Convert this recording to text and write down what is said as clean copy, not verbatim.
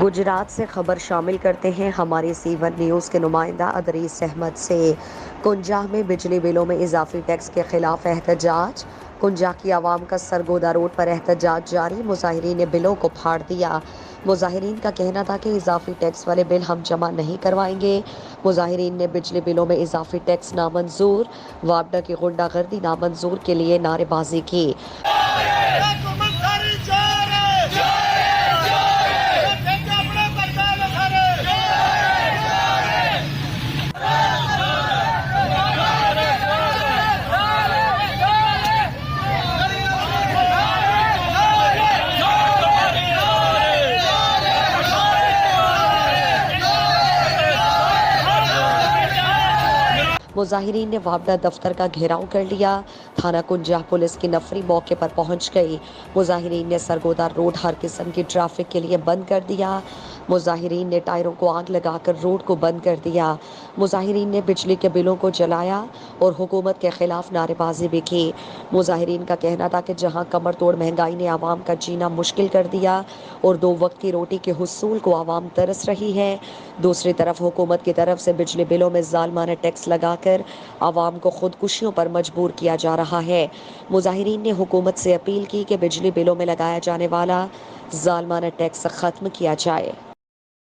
گجرات سے خبر شامل کرتے ہیں ہماری سی1 نیوز کے نمائندہ ادریس احمد سے۔ کنجہ میں بجلی بلوں میں اضافی ٹیکس کے خلاف احتجاج۔ کنجہ کی عوام کا سرگودا روڈ پر احتجاج جاری، مظاہرین نے بلوں کو پھاڑ دیا۔ مظاہرین کا کہنا تھا کہ اضافی ٹیکس والے بل ہم جمع نہیں کروائیں گے۔ مظاہرین نے بجلی بلوں میں اضافی ٹیکس نامنظور، واپڈا کی غنڈہ گردی نامنظور کے لیے نعرے بازی کی۔ مظاہرین نے واپڈا دفتر کا گھیراؤ کر لیا۔ تھانہ کنجہ پولیس کی نفری موقع پر پہنچ گئی۔ مظاہرین نے سرگودا روڈ ہر قسم کی ٹریفک کے لیے بند کر دیا۔ مظاہرین نے ٹائروں کو آگ لگا کر روڈ کو بند کر دیا۔ مظاہرین نے بجلی کے بلوں کو جلایا اور حکومت کے خلاف نعرے بازی بھی کی۔ مظاہرین کا کہنا تھا کہ جہاں کمر توڑ مہنگائی نے عوام کا جینا مشکل کر دیا اور 2 وقت کی روٹی کے حصول کو عوام ترس رہی ہے، دوسری طرف حکومت کی طرف سے بجلی بلوں میں ظالمانہ ٹیکس لگا کر عوام کو خودکشیوں پر مجبور کیا جا رہا ہے۔ مظاہرین نے حکومت سے اپیل کی کہ بجلی بلوں میں لگایا جانے والا ظالمانہ ٹیکس ختم کیا جائے۔